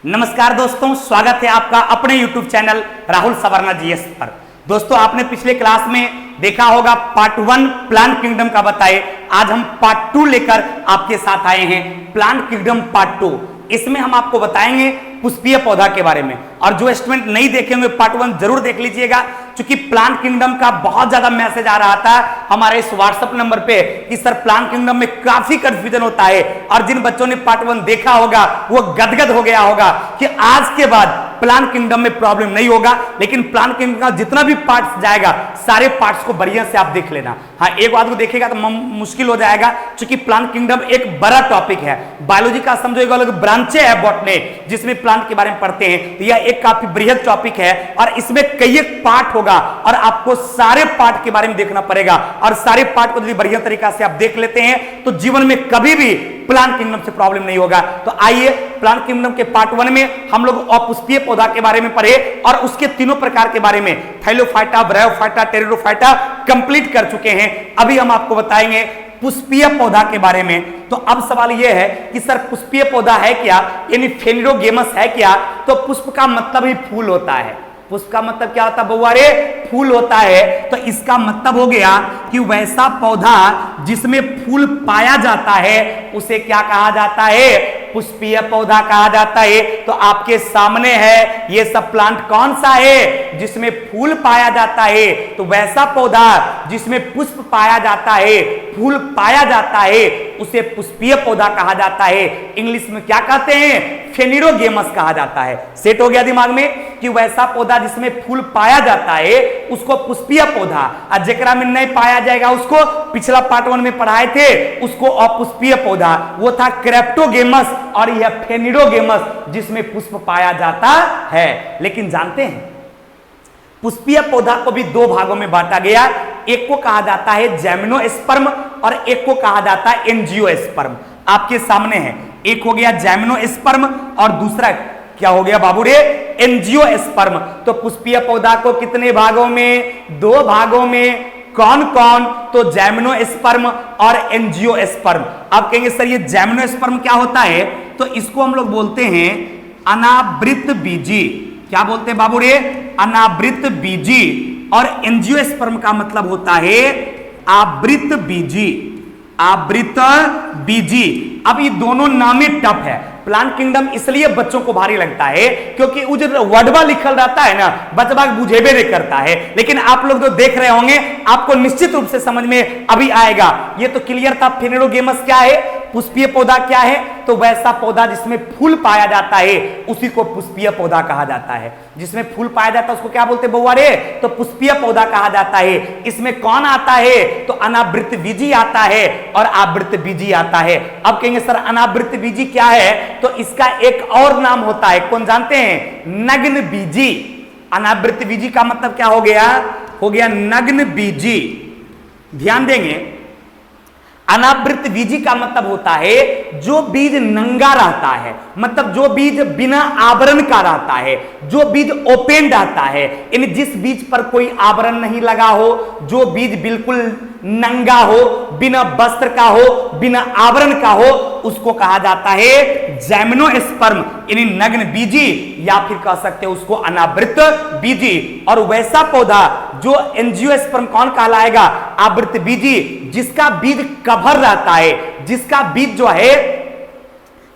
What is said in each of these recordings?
नमस्कार दोस्तों, स्वागत है आपका अपने YouTube channel Rahul Savarna GS पर। दोस्तों, आपने पिछले क्लास में देखा होगा पार्ट 1 प्लांट किंगडम का बताए। आज हम पार्ट 2 लेकर आपके साथ आए हैं, प्लांट किंगडम पार्ट 2। इसमें हम आपको बताएंगे पुष्पीय पौधा के बारे में, और जो स्टूडेंट नहीं देखे होंगे पार्ट 1 जरूर देख लीजिएगा, क्योंकि प्लांट किंगडम का बहुत ज्यादा मैसेज आ रहा था हमारे इस व्हाट्सएप नंबर पे कि सर प्लांट किंगडम में काफी कंफ्यूजन होता है। और जिन बच्चों ने पार्ट 1 देखा होगा वो गदगद हो गया होगा कि आज के बाद प्लांट किंगडम में प्रॉब्लम नहीं होगा। लेकिन प्लांट किंगडम का जितना भी पार्ट्स जाएगा सारे पार्ट्स को बढ़िया से आप देख लेना। हाँ, एक बात को देखेगा तो मुश्किल हो जाएगा, क्योंकि प्लांट किंगडम एक बड़ा टॉपिक है। बायोलॉजी का समझो एक अलग ब्रांचे है बॉटनी, जिसमें प्लांट के बारे में पढ़ते हैं। तो यह एक काफी बृहद टॉपिक है और इसमें कई एक पार्ट होगा और आपको सारे पार्ट के बारे में देखना पड़ेगा। और सारे पार्ट को यदि बढ़िया तरीका से आप देख लेते हैं तो जीवन में कभी भी प्लांट किंगडम से प्रॉब्लम नहीं होगा। तो आइए प्लांट किंगडम के पार्ट 1 में हम लोग अपुष्पीय पौधा के बारे में पढ़े और उसके तीनों प्रकार के बारे में थैलोफाइटा, ब्रायोफाइटा, टेरिडोफाइटा कंप्लीट कर चुके हैं। अभी हम आपको बताएंगे पुष्पीय पौधा के बारे में। तो अब सवाल यह है कि सर पुष्पीय पौधा है क्या, यानी फेनिडोगेमस है क्या? तो पुष्प का मतलब ही फूल होता है। पुष्प का मतलब क्या होता है बउआ रे? फूल होता है। तो इसका मतलब हो गया कि वैसा पौधा जिसमें फूल पाया जाता है उसे क्या कहा जाता है? पुष्पीय पौधा कहा जाता है। तो आपके सामने है ये सब प्लांट कौन सा है जिसमें फूल पाया जाता है? तो वैसा पौधा जिसमें पुष्प पाया जाता है, फूल पाया जाता है, उसे पुष्पीय पौधा कहा जाता है। इंग्लिश में क्या कहते हैं? फेनिडोगेमस कहा जाता है। सेट हो गया दिमाग में कि वैसा पौधा जिसमें फूल पाया जाता है उसको पुष्पीय पौधा, और जेकरा में नहीं पाया जाएगा उसको पिछला पार्ट 1 में पढ़ाए थे, उसको अपुष्पीय पौधा। वो था क्रेप्टोगेमस और यह फेनिडोगेमस जिसमें पुष्प पाया जाता है। लेकिन जानते हैं पुष्पीय पौधा को भी दो भागों में बांटा गया। एक को कहा जाता है जैमिनोस्पर्म और एक को कहा जाता है एंजियोस्पर्म। आपके सामने है, एक हो गया जैमिनोस्पर्म और दूसरा क्या हो गया बाबू रे? एंजियोस्पर्म। तो पुष्पीय पौधा को कितने भागों में? दो भागों में। कौन कौन? तो जैमिनोस्पर्म और एंजियोस्पर्म। अब कहेंगे सर ये जैमिनोस्पर्म क्या होता है? तो इसको हम लोग बोलते हैं अनावृत बीजी। क्या बोलते हैं बाबू रे? अनावृत बीजी। और एंजियोस्पर्म का मतलब होता है आवृत बीजी। आवृत बीजी। अब ये दोनों नामे टफ है। प्लांट किंगडम इसलिए बच्चों को भारी लगता है क्योंकि वो जो वर्डवा लिखल रहता है ना, बचवा बुझेबे नहीं करता है। लेकिन आप लोग जो देख रहे होंगे आपको निश्चित रूप से समझ में अभी आएगा। ये तो क्लियर था फेनिडोगेमस क्या है, पुष्पीय पौधा क्या है। तो वैसा पौधा जिसमें फूल पाया जाता है उसी को पुष्पीय पौधा कहा जाता है। जिसमें फूल पाया जाता है उसको क्या बोलते हैं बउआ रे? तो पुष्पीय पौधा कहा जाता है। इसमें कौन आता है? तो अनावृत बीजी आता है और आवृत बीजी आता है। अब कहेंगे सर अनावृत बीजी क्या है? तो इसका एक और नाम होता है, कौन जानते हैं? नग्न बीजी। अनावृत बीजी का मतलब क्या हो गया? हो गया नग्न बीजी। ध्यान देंगे, अनावृत बीजी का मतलब होता है जो बीज नंगा रहता है, मतलब जो बीज बिना आवरण का रहता है, जो बीज ओपन रहता है, यानी जिस बीज पर कोई आवरण नहीं लगा हो, जो बीज बिल्कुल नंगा हो, बिना वस्त्र का हो, बिना आवरण का हो, उसको कहा जाता है जैमिनोस्पर्म यानी नग्न बीजी, या फिर कह सकते हैं उसको अनावृत बीजी। और वैसा पौधा जो एंजियोस्पर्म कौन कहलाएगा? आवृत बीजी, जिसका बीज कवर रहता है, जिसका बीज जो है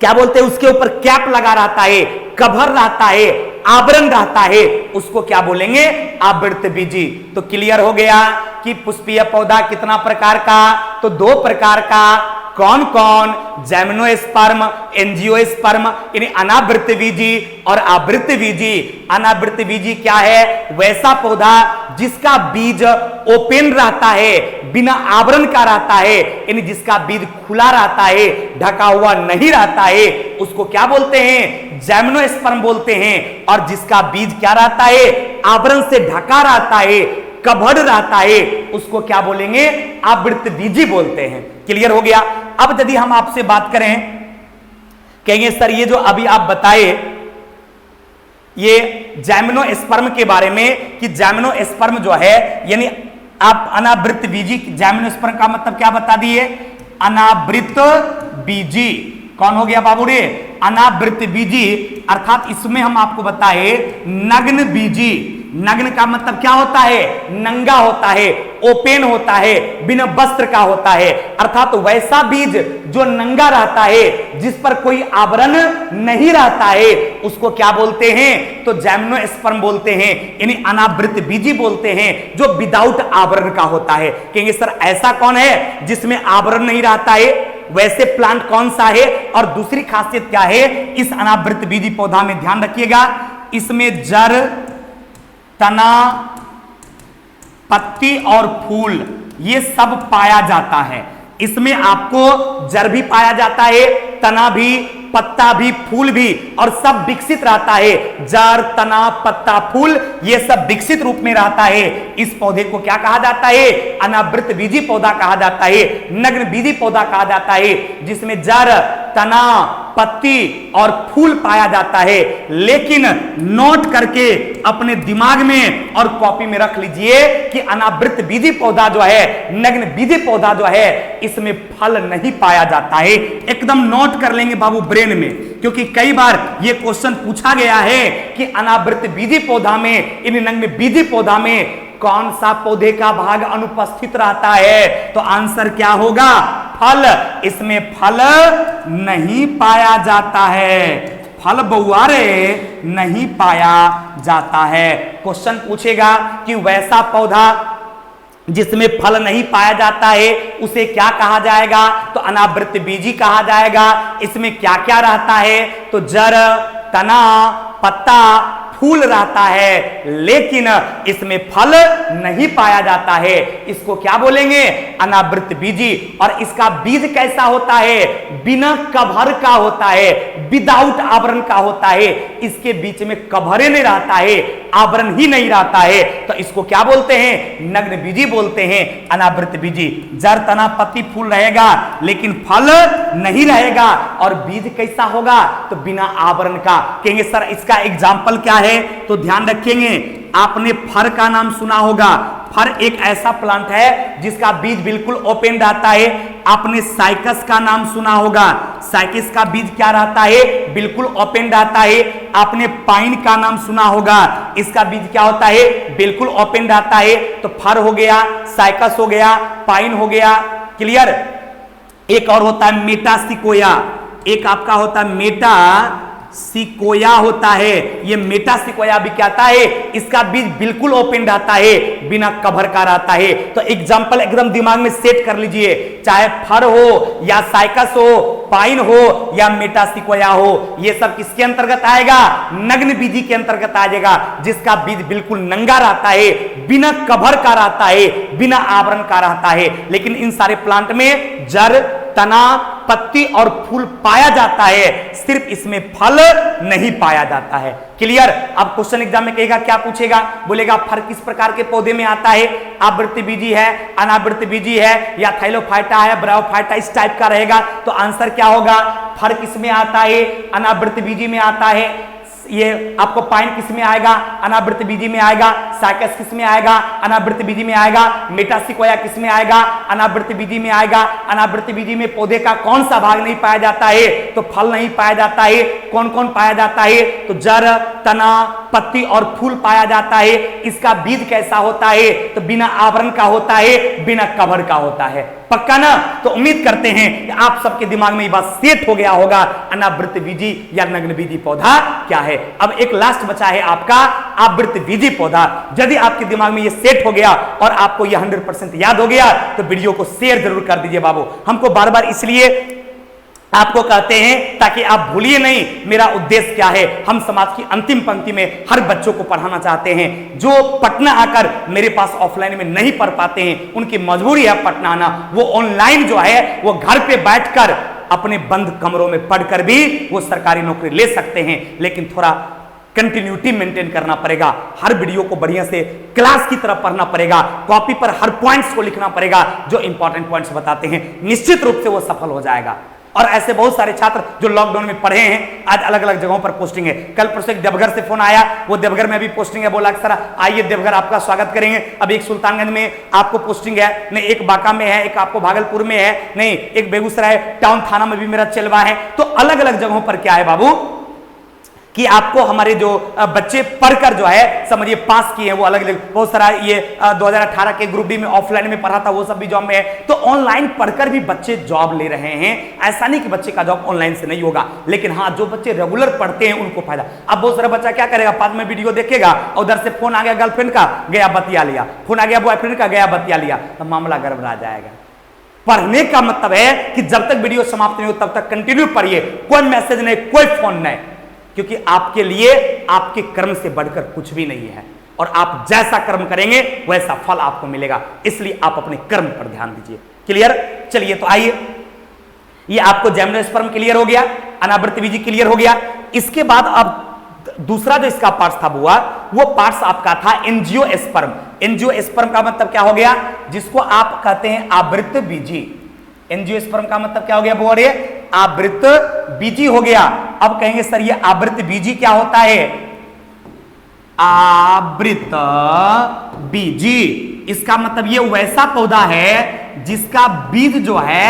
क्या बोलते हैं उसके ऊपर कैप लगा रहता है, कवर रहता है, आवरण रहता है, उसको क्या बोलेंगे? आवृत बीजी। तो क्लियर हो गया कि पुष्पीय पौधा कितना प्रकार का? तो दो प्रकार का। कौन कौन? जैमिनोस्पर्म, एंजियोस्पर्म यानी अनावृत बीजी और आवृत बीजी। अनावृत बीजी क्या है? वैसा पौधा जिसका बीज ओपन रहता है, बिना आवरण का रहता है, यानी जिसका बीज खुला रहता है, ढका हुआ नहीं रहता है, उसको क्या बोलते हैं? जैमिनोस्पर्म बोलते हैं। और जिसका बीज क्या रहता है? आवरण से ढका रहता है, कवर्ड रहता है, उसको क्या बोलेंगे? आवृत बीजी बोलते हैं। क्लियर हो गया? अब यदि हम आपसे बात करें, कहेंगे सर ये जो अभी आप बताए ये जैमिनोस्पर्म के बारे में कि जैमिनोस्पर्म जो है यानी आप अनावृत बीजी, जैमिनोस्पर्म का मतलब क्या बता दिए? अनावृत बीजी। कौन हो गया बाबू रे? अनावृत बीजी, अर्थात इसमें हम आपको बताए नग्न बीजी। नग्न का मतलब क्या होता है? नंगा होता है, ओपन होता है, बिना वस्त्र का होता है। अर्थात वैसा बीज जो नंगा रहता है, जिस पर कोई आवरण नहीं रहता है, उसको क्या बोलते हैं? तो जिम्नोस्पर्म बोलते हैं, यानी अनावृत बीजी बोलते हैं, जो विदाउट आवरण का होता है। कहेंगे सर ऐसा कौन है जिसमें आवरण नहीं रहता है? वैसे प्लांट कौन सा है? और दूसरी खासियत क्या है इस अनावृत बीजी पौधा में? ध्यान रखिएगा, इसमें जड़, तना, पत्ती और फूल ये सब पाया जाता है। इसमें आपको जड़ भी पाया जाता है, तना भी, पत्ता भी, फूल भी, और सब विकसित रहता है। जड़, तना, पत्ता, फूल ये सब विकसित रूप में रहता है। इस पौधे को क्या कहा जाता है? अनावृत बीजी पौधा कहा जाता है, नग्न बीजी पौधा कहा जाता है, जिसमें जड़, तना, पत्ती और फूल पाया जाता है। लेकिन नोट करके अपने दिमाग में और कॉपी में रख लीजिए कि अनावृत बीजी पौधा जो है, नग्न बीजी पौधा जो है, इसमें फल नहीं पाया जाता है। एकदम नोट कर लेंगे बाबू ब्रेन में, क्योंकि कई बार यह क्वेश्चन पूछा गया है कि अनावृत बीजी पौधा में, इन नग्न बीजी पौधा में कौन सा पौधे का भाग अनुपस्थित रहता है? तो आंसर क्या होगा? फल। इसमें फल नहीं पाया जाता है, फल बउआ रे नहीं पाया जाता है। क्वेश्चन पूछेगा कि वैसा पौधा जिसमें फल नहीं पाया जाता है उसे क्या कहा जाएगा? तो अनावृत बीजी कहा जाएगा। इसमें क्या क्या रहता है? तो जड़, तना, पत्ता, फूल रहता है, लेकिन इसमें फल नहीं पाया जाता है। इसको क्या बोलेंगे? अनावृत बीजी। और इसका बीज कैसा होता है? बिना कवर का होता है, विदाउट आवरण का होता है। इसके बीच में कवरे नहीं रहता है, आवरण ही नहीं रहता है, तो इसको क्या बोलते हैं? नग्न बीजी बोलते हैं, अनावृत बीजी। जड़, तना, पत्ती, फूल रहेगा, लेकिन फल नहीं रहेगा। और बीज कैसा होगा? तो बिना आवरण का। कहेंगे सर इसका एग्जाम्पल क्या है? तो ध्यान रखेंगे, आपने फर का नाम सुना होगा। फर एक ऐसा प्लांट है जिसका बीज बिल्कुल ओपन रहता है। आपने साइकस का नाम सुना होगा। साइकस का बीज क्या रहता है? बिल्कुल ओपन रहता है। आपने पाइन का नाम सुना होगा, इसका बीज क्या होता है? बिल्कुल ओपन रहता है। तो फर हो गया, साइकस हो गया, पाइन हो गया। क्लियर? एक और होता है मेटासिकोया, एक आपका होता है मेटा सिकोया होता है। ये मेटा सिकोया भी क्या आता है? इसका बीज बिल्कुल ओपन रहता है, बिना कवर का रहता है। तो एग्जांपल एकदम दिमाग में सेट कर लीजिए, चाहे फर हो या साइकस हो, पाइन हो या मेटा सिकोया हो, ये सब किसके अंतर्गत आएगा? नग्न बीजी के अंतर्गत आ जाएगा, जिसका बीज बिल्कुल नंगा रहता है, बिना कवर का रहता है, बिना आवरण का रहता है। लेकिन इन सारे प्लांट में जड़, तना, पत्ती और फूल पाया जाता है, सिर्फ इसमें फल नहीं पाया जाता है। क्लियर? अब क्वेश्चन एग्जाम में कहेगा, क्या पूछेगा? बोलेगा फर किस प्रकार के पौधे में आता है? आवृत बीजी है, अनावृत बीजी है, या थाइलोफाइटा है, ब्रायोफाइटा, इस टाइप का रहेगा। तो आंसर क्या होगा? फर किस में आता है? अनावृत बीजी में आता है। ये आपको पाइन किस में आएगा? अनावृत बीजी में आएगा। साइकस किस में आएगा? अनावृत बीजी में आएगा। मेटासिकोया किस में आएगा? अनावृत बीजी में आएगा। अनावृत बीजी में पौधे का कौन सा भाग नहीं पाया जाता है? तो फल नहीं पाया जाता है। कौन कौन पाया जाता है? तो जड़, तना, पत्ती और फूल पाया जाता है। इसका बीज कैसा होता है? तो बिना आवरण का होता है, बिना कवर का होता है। पक्का ना? तो उम्मीद करते हैं कि आप सबके दिमाग में ये बात सेट हो गया होगा, अनावृत बीजी या नग्न बीजी पौधा क्या है। अब एक लास्ट बचा है आपका आवृत बीजी पौधा। यदि आपके दिमाग में ये सेट हो गया और आपको ये 100% याद हो गया, तो वीडियो को शेयर जरूर कर दीजिए बाबू। हमको बार बार इसलिए आपको कहते हैं ताकि आप भूलिए नहीं मेरा उद्देश्य क्या है। हम समाज की अंतिम पंक्ति में हर बच्चों को पढ़ाना चाहते हैं। जो पटना आकर मेरे पास ऑफलाइन में नहीं पढ़ पाते हैं, उनकी मजबूरी है पटना आना, वो ऑनलाइन जो है वो घर पे बैठकर अपने बंद कमरों में पढ़कर भी वो सरकारी नौकरी ले सकते हैं। लेकिन थोड़ा कंटिन्यूटी मेंटेन करना पड़ेगा, हर वीडियो को बढ़िया से क्लास की तरह पढ़ना पड़ेगा, कॉपी पर हर पॉइंट्स को लिखना पड़ेगा जो इंपॉर्टेंट पॉइंट्स बताते हैं। निश्चित रूप से वो सफल हो जाएगा। और ऐसे बहुत सारे छात्र जो लॉकडाउन में पढ़े हैं आज अलग अलग जगहों पर पोस्टिंग है। कल परसों एक देवघर से फोन आया, वो देवघर में भी पोस्टिंग है, बोला सर आइए देवघर आपका स्वागत करेंगे। अब एक सुल्तानगंज में आपको पोस्टिंग है, नहीं एक बांका में है, एक आपको भागलपुर में है, नहीं एक बेगूसराय टाउन थाना में भी मेरा चलवा है। तो अलग अलग जगहों पर क्या है बाबू कि आपको हमारे जो बच्चे पढ़कर जो है समझिए पास किए हैं वो अलग अलग बहुत सारा ये 2018 के ग्रुप डी में ऑफलाइन में पढ़ा था वो सब भी जॉब में है। तो ऑनलाइन पढ़कर भी बच्चे जॉब ले रहे हैं। ऐसा नहीं कि बच्चे का जॉब ऑनलाइन से नहीं होगा, लेकिन हाँ जो बच्चे रेगुलर पढ़ते हैं उनको फायदा। अब बहुत सारा बच्चा क्या करेगा, बाद में वीडियो देखेगा, उधर से फोन आ गया गर्लफ्रेंड का, गया बतिया लिया, फोन आ गया बॉयफ्रेंड का, गया बतिया लिया, तो मामला गड़बड़ा जाएगा। पढ़ने का मतलब है कि जब तक वीडियो समाप्त नहीं हो तब तक कंटिन्यू पढ़िए, कोई मैसेज नहीं, कोई फोन नहीं, क्योंकि आपके लिए आपके कर्म से बढ़कर कुछ भी नहीं है और आप जैसा कर्म करेंगे वैसा फल आपको मिलेगा। इसलिए आप अपने कर्म पर ध्यान दीजिए। क्लियर? चलिए तो आइए, ये आपको जिम्नोस्पर्म क्लियर हो गया, अनावृत बीजी क्लियर हो गया। इसके बाद अब दूसरा जो इसका पार्ट्स था बुआ, वो पार्ट्स आपका था एंजियोस्पर्म। एंजियोस्पर्म का मतलब क्या हो गया, जिसको आप कहते हैं आवृत बीजी। एंजियोस्पर्म का मतलब क्या हो गया बुआ, आवृत बीजी हो गया। अब कहेंगे सर ये आवृत बीजी क्या होता है, आवृत बीजी इसका मतलब ये वैसा पौधा है जिसका बीज जो है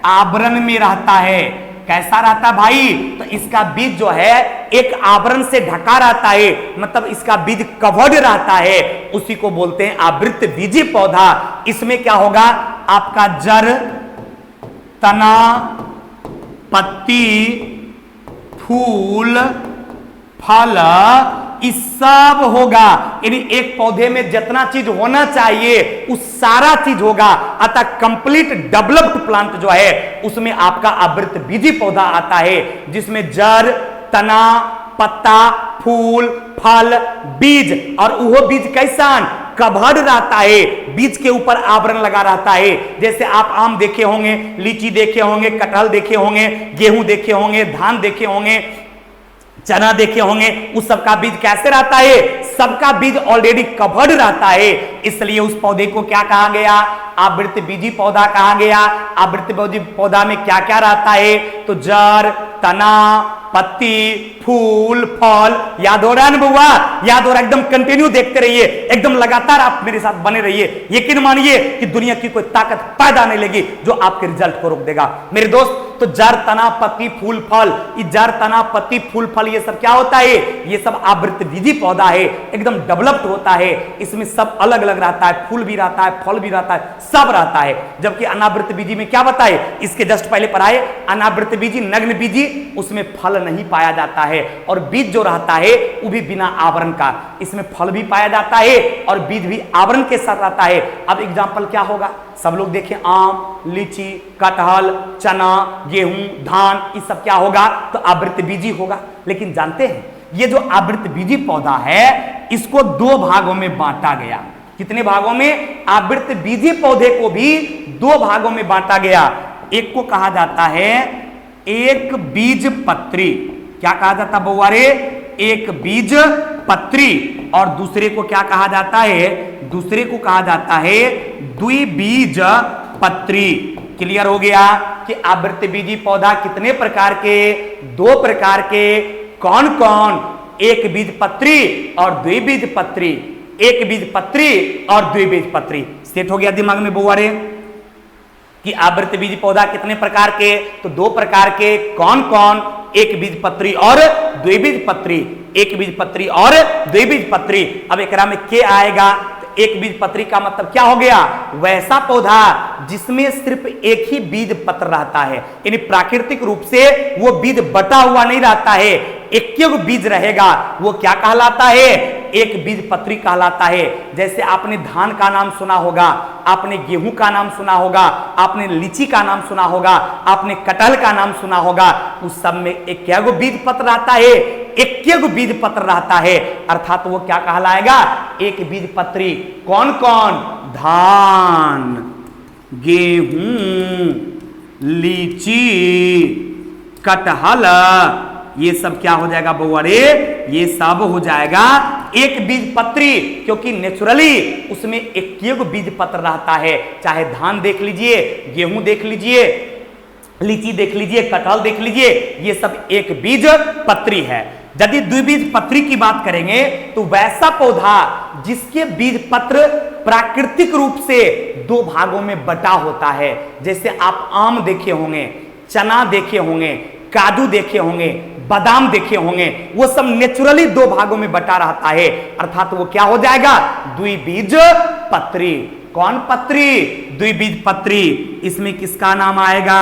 आवरण में रहता है। कैसा रहता भाई, तो इसका बीज जो है एक आवरण से ढका रहता है, मतलब इसका बीज कवर्ड रहता है, उसी को बोलते हैं आवृत बीजी पौधा। इसमें क्या होगा, आपका जड़, तना, पत्ती, फूल, फल, इस सब होगा। यानी एक पौधे में जितना चीज होना चाहिए उस सारा चीज होगा। अतः कंप्लीट डेवलप्ड प्लांट जो है उसमें आपका आवृत बीजी पौधा आता है, जिसमें जड़, तना, पत्ता, फूल, फल, बीज, और वह बीज कैसा कवर्ड रहता है, बीज के ऊपर आवरण लगा रहता है। जैसे आप आम देखे होंगे, लीची देखे होंगे, कटहल देखे होंगे, गेहूं देखे होंगे, धान देखे होंगे, चना देखे होंगे, उस सबका बीज कैसे रहता है, सबका बीज ऑलरेडी कवर्ड रहता है। इसलिए उस पौधे को क्या कहा गया, आवृत बीजी पौधा कहा गया। आवृत बीजी पौधा में क्या क्या रहता है, तो जड़, तना, पत्ती, फूल, फल। याद हो रहा है ना बुआ, याद हो रहा है? एकदम कंटिन्यू देखते रहिए, एकदम लगातार आप मेरे साथ बने रहिए। यकीन मानिए कि दुनिया की कोई ताकत पैदा नहीं लगी जो आपके रिजल्ट को रोक देगा मेरे दोस्त। तो जड़, तना, पत्ती, फूल, फल, ये जड़, तना, पत्ती, फूल, फल ये सब क्या होता है, ये सब आवृत बीजी पौधा है, एकदम डेवलप्ड होता है। इसमें सब अलग अलग रहता है, फूल भी रहता है, फल भी रहता है, सब रहता है। जबकि अनावृत बीजी में क्या बताए, इसके जस्ट पहले पढ़ाए, अनावृत बीजी, नग्न बीजी, उसमें फल नहीं पाया जाता है और बीज जो रहता है वो भी बिना आवरण का। इसमें फल भी पाया जाता है और बीज भी आवरण के साथ रहता है। अब एग्जाम्पल क्या होगा, सब लोग देखें, आम, लीची, कटहल, चना, गेहूं, धान, ये सब क्या होगा, तो आवृत बीजी होगा। लेकिन जानते हैं ये जो आवृत बीजी पौधा है इसको दो भागों में बांटा गया। कितने भागों में, आवृत बीजी पौधे को भी दो भागों में बांटा गया। एक को कहा जाता है एक बीज पत्री। क्या कहा जाता बउआ रे, एक बीज पत्री। और दूसरे को क्या कहा जाता है, दूसरे को कहा जाता है द्विबीज पत्री। क्लियर हो गया कि आवृत बीजी पौधा कितने प्रकार के, दो प्रकार के। कौन कौन, एक बीज पत्री और द्विबीज पत्री। एक बीज पत्री और द्विबीज पत्री। सेट हो गया दिमाग में बउआ रे कि आवृत बीजी पौधा कितने प्रकार के, तो दो प्रकार के। कौन कौन, एक बीज पत्री और द्विबीज पत्री। एक बीज पत्री और द्विबीज पत्री। अब एकरा में क्या आएगा, तो एक बीज पत्री का मतलब क्या हो गया, वैसा पौधा जिसमें सिर्फ एक ही बीज पत्र रहता है, यानी प्राकृतिक रूप से वो बीज बटा हुआ नहीं रहता है, एक बीज रहेगा। वो क्या कहलाता है, एक बीज पत्री कहलाता है। जैसे आपने धान का नाम सुना होगा, आपने गेहूं का नाम सुना होगा, आपने लीची का नाम सुना होगा, आपने कटहल का नाम सुना होगा। उस सब में एक बीज पत्र रहता है, एक बीज पत्र रहता है, अर्थात वो क्या कहलाएगा, एक बीज पत्री। कौन कौन, धान, गेहूं, लीची, कटहल, ये सब क्या हो जाएगा बउआ रे, ये सब हो जाएगा एक बीज पत्री। क्योंकि नेचुरली उसमें एक बीज पत्र रहता है। चाहे धान देख लीजिए, गेहूं देख लीजिए, लीची देख लीजिए, कटहल देख लीजिए, ये सब एक बीज पत्री है। यदि द्विबीज पत्री की बात करेंगे तो वैसा पौधा जिसके बीज पत्र प्राकृतिक रूप से दो भागों में बटा होता है, जैसे आप आम देखे होंगे, चना देखे होंगे, काजू देखे होंगे, बादाम देखे होंगे, वो सब नेचुरली दो भागों में बटा रहता है, अर्थात वो क्या हो जाएगा, द्विबीज पत्री। कौन पत्री? द्विबीज पत्री। इसमें किसका नाम आएगा?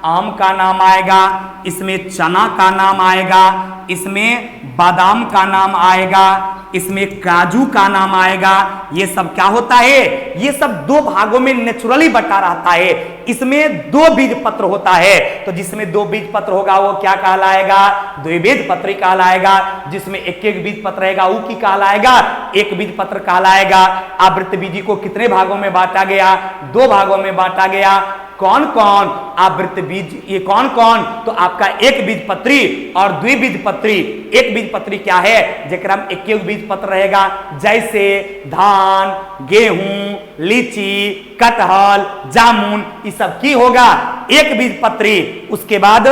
आम का नाम आएगा, इसमें चना का नाम आएगा, इसमें बादाम का नाम आएगा, इसमें काजू का नाम आएगा। ये सब क्या होता है? ये सब दो भागों में नेचुरली बटा रहता है। इसमें दो बीज पत्र होता है, तो जिसमें दो बीज पत्र होगा वो क्या कहलाएगा? द्विबीज पत्री कहलाएगा। जिसमें एक एक बीज पत्र रहेगा वो की कहलाएगा? एक बीज पत्र कहलाएगा। आवृत्त बीजी को कितने भागों में बांटा गया? दो भागों में बांटा गया। कौन कौन? आवृत्त बीज, ये कौन कौन? तो आपका एक बीज पत्री और द्विबीज पत्री। एक बीज पत्री क्या है? जेकरा में एक एक बीज पत्र रहेगा, जैसे धान, गेहूं, लीची, कटहल, जामुन, ये सब की होगा एक बीज पत्री। उसके बाद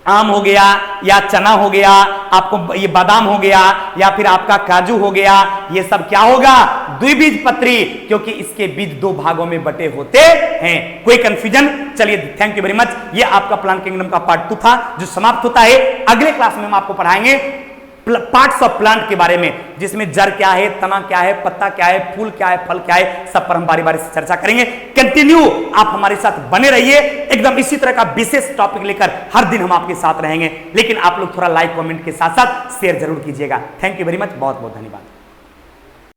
आम हो गया या चना हो गया, आपको ये बादाम हो गया या फिर आपका काजू हो गया, ये सब क्या होगा? द्विबीज पत्री, क्योंकि इसके बीज दो भागों में बटे होते हैं। कोई कंफ्यूजन? चलिए, थैंक यू वेरी मच। ये आपका प्लांट किंगडम का पार्ट 2 था जो समाप्त होता है। अगले क्लास में हम आपको पढ़ाएंगे पार्ट्स ऑफ प्लांट के बारे में, जिसमें जड़ क्या है, तना क्या है, पत्ता क्या है, फूल क्या है, फल क्या है, सब पर हम बारी बारी से चर्चा करेंगे। कंटिन्यू आप हमारे साथ बने रहिए, एकदम इसी तरह का विशेष टॉपिक लेकर हर दिन हम आपके साथ रहेंगे। लेकिन आप लोग थोड़ा लाइक कमेंट के साथ साथ शेयर जरूर कीजिएगा। थैंक यू वेरी मच, बहुत बहुत धन्यवाद।